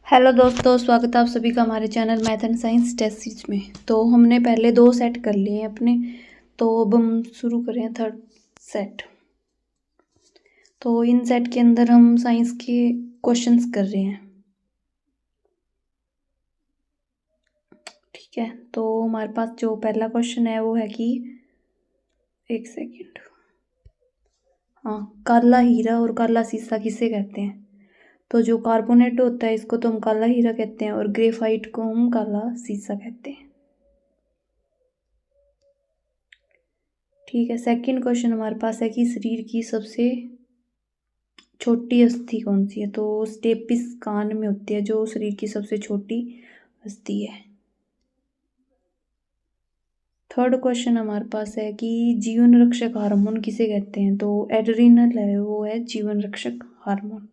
Hello दोस्तों, स्वागत है आप सभी का हमारे channel math and science test series में। तो हमने पहले 2 सेट कर लिए हैं अपने, तो अब हम शुरू करें थर्ड सेट। तो इन सेट के अंदर हम साइंस के क्वेश्चंस कर रहे हैं, ठीक है। तो हमारे पास जो पहला क्वेश्चन है वो है कि एक सेकेंड, हाँ, काला हीरा और काला सीसा किसे कहते हैं। तो जो कार्बोनेट होता है इसको तो हम काला हीरा कहते हैं और ग्रेफाइट को हम काला सीसा कहते हैं, ठीक है। सेकंड क्वेश्चन हमारे पास है कि शरीर की सबसे छोटी अस्थि कौन सी है। तो स्टेपिस कान में होती है जो शरीर की सबसे छोटी अस्थि है। थर्ड क्वेश्चन हमारे पास है कि जीवन रक्षक हार्मोन किसे कहते हैं। तो एड्रिनल है, वो है जीवन रक्षक हार्मोन।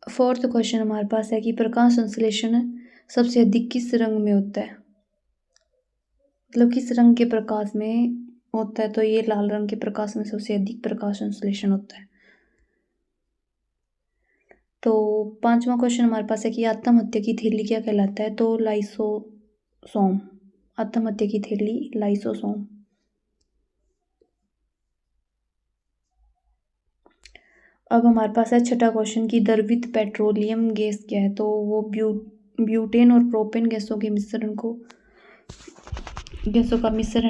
फोर्थ क्वेश्चन हमारे पास है कि प्रकाश संश्लेषण सबसे अधिक किस रंग में होता है, मतलब किस रंग के प्रकाश में होता है। तो ये लाल रंग के प्रकाश में सबसे अधिक प्रकाश संश्लेषण होता है। तो पांचवा क्वेश्चन हमारे पास है कि आत्महत्या की थैली क्या कहलाता है। तो लाइसोसोम, आत्महत्या की थैली लाइसोसोम। अब हमारे पास है छठा क्वेश्चन की द्रवित पेट्रोलियम गैस क्या है। तो वो ब्यूटेन और प्रोपेन गैसों का मिश्रण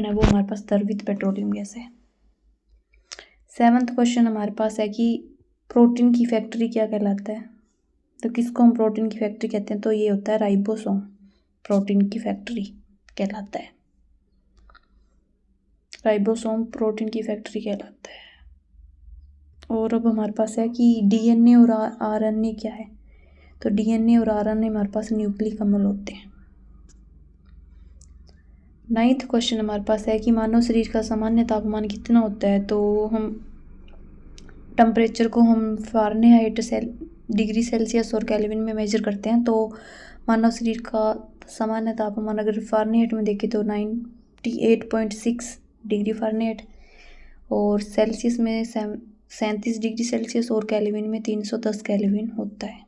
है, वो हमारे पास द्रवित पेट्रोलियम गैस है। सेवंथ क्वेश्चन हमारे पास है कि प्रोटीन की फैक्ट्री क्या कहलाता है। तो किसको हम प्रोटीन की फैक्ट्री कहते हैं। तो ये होता है राइबोसोम, प्रोटीन की फैक्ट्री कहलाता है। राइबोसोम प्रोटीन की फैक्ट्री कहलाता है। और अब हमारे पास है कि डीएनए और आरएनए क्या है। तो डीएनए और आरएनए हमारे पास न्यूक्लिक अम्ल होते हैं। नाइन्थ क्वेश्चन हमारे पास है कि मानव शरीर का सामान्य तापमान कितना होता है। तो हम टेम्परेचर को हम फ़ारेनहाइट डिग्री सेल्सियस और केल्विन में मेजर करते हैं। तो मानव शरीर का सामान्य तापमान अगर फ़ारेनहाइट में देखें तो 98.6 डिग्री फ़ारेनहाइट, और सेल्सियस में 37 डिग्री सेल्सियस, और केल्विन में 310 केल्विन होता है।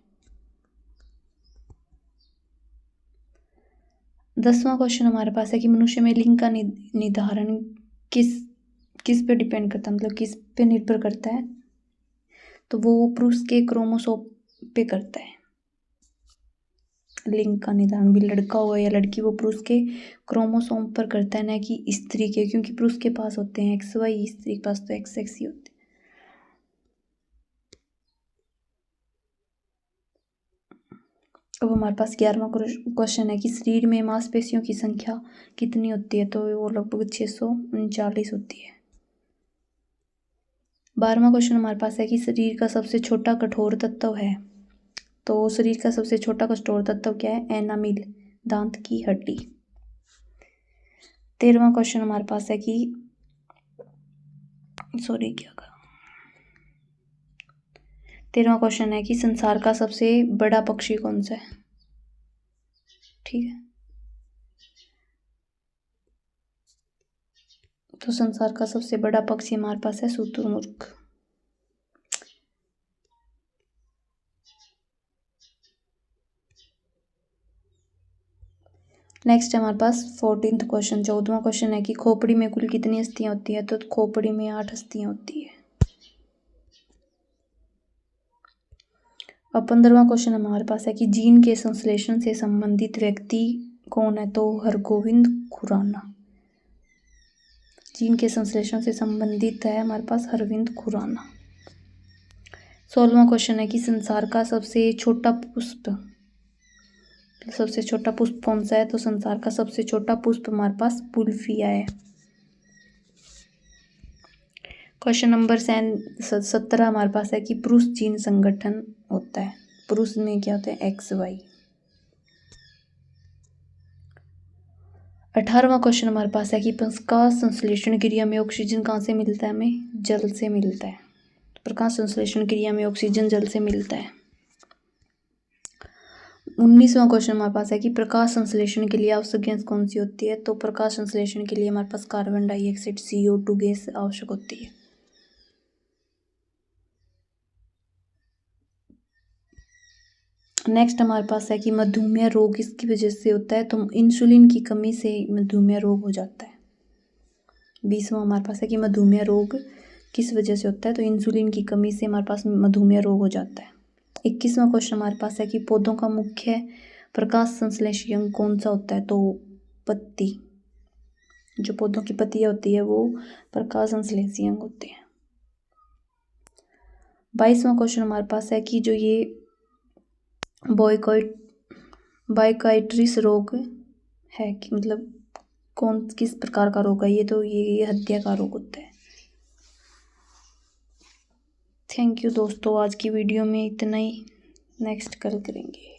10वां क्वेश्चन हमारे पास है कि मनुष्य में लिंग का निर्धारण किस पे डिपेंड करता है, मतलब किस पे निर्भर करता है। तो वो पुरुष के क्रोमोसोम पे करता है। लिंग का निर्धारण भी लड़का हो या लड़की, वो पुरुष के क्रोमोसोम पर करता है, ना कि स्त्री के, क्योंकि पुरुष के पास होते हैं XY, स्त्री के पास तो XX ही होते हैं। अब हमारे पास 11वां क्वेश्चन है कि शरीर में मांसपेशियों की संख्या कितनी होती है। तो वो लगभग 639 होती है। 12वां क्वेश्चन हमारे पास है कि शरीर का सबसे छोटा कठोर तत्व है। तो शरीर का सबसे छोटा कठोर तत्व क्या है। एनामिल, दांत की हड्डी। 13वां क्वेश्चन हमारे पास है कि 13वां क्वेश्चन है कि संसार का सबसे बड़ा पक्षी कौन सा है, ठीक है। तो संसार का सबसे बड़ा पक्षी हमारे पास है शुतुरमुर्ग। नेक्स्ट है हमारे पास 14वां क्वेश्चन, 14वां क्वेश्चन है कि खोपड़ी में कुल कितनी अस्थियां होती है। तो खोपड़ी में 8 अस्थियां होती है। अब 15वां क्वेश्चन हमारे पास है कि जीन के संश्लेषण से संबंधित व्यक्ति कौन है। तो हरगोविंद खुराना, जीन के संश्लेषण से संबंधित है हमारे पास हरविंद खुराना। 16वां क्वेश्चन है कि संसार का सबसे छोटा पुष्प कौन सा है। तो संसार का सबसे छोटा पुष्प हमारे पास पुल्फिया है। क्वेश्चन नंबर 17 हमारे पास है कि पुरुष जीन संगठन होता है। पुरुष में क्या होता है, XY। 18वां क्वेश्चन हमारे पास है कि प्रकाश संश्लेषण क्रिया में ऑक्सीजन कहाँ से मिलता है, हमें जल से मिलता है। प्रकाश संश्लेषण क्रिया में ऑक्सीजन जल से मिलता है। 19वां क्वेश्चन हमारे पास है कि प्रकाश संश्लेषण के लिए आवश्यक गैस कौन सी होती है। तो प्रकाश संश्लेषण के लिए हमारे पास कार्बन डाइऑक्साइड CO2 गैस आवश्यक होती है। नेक्स्ट हमारे पास है कि मधुमेह रोग किसकी वजह से होता है, तो इंसुलिन की कमी से मधुमेह रोग हो जाता है। 20वां हमारे पास है कि मधुमेह रोग किस वजह से होता है, तो इंसुलिन की कमी से हमारे पास मधुमेह रोग हो जाता है। 21वां क्वेश्चन हमारे पास है कि पौधों का मुख्य प्रकाश संश्लेषी अंग कौन सा होता है, तो पत्ती। जो पौधों की पत्तियां होती है वो प्रकाश संश्लेषी अंग होते हैं। 22वां क्वेश्चन हमारे पास है कि जो ये बायोकाइट्रिस रोग है कि मतलब कौन किस प्रकार का रोग है ये, तो ये हत्या का रोग होता है। थैंक यू दोस्तों, आज की वीडियो में इतना ही। नेक्स्ट कल करेंगे।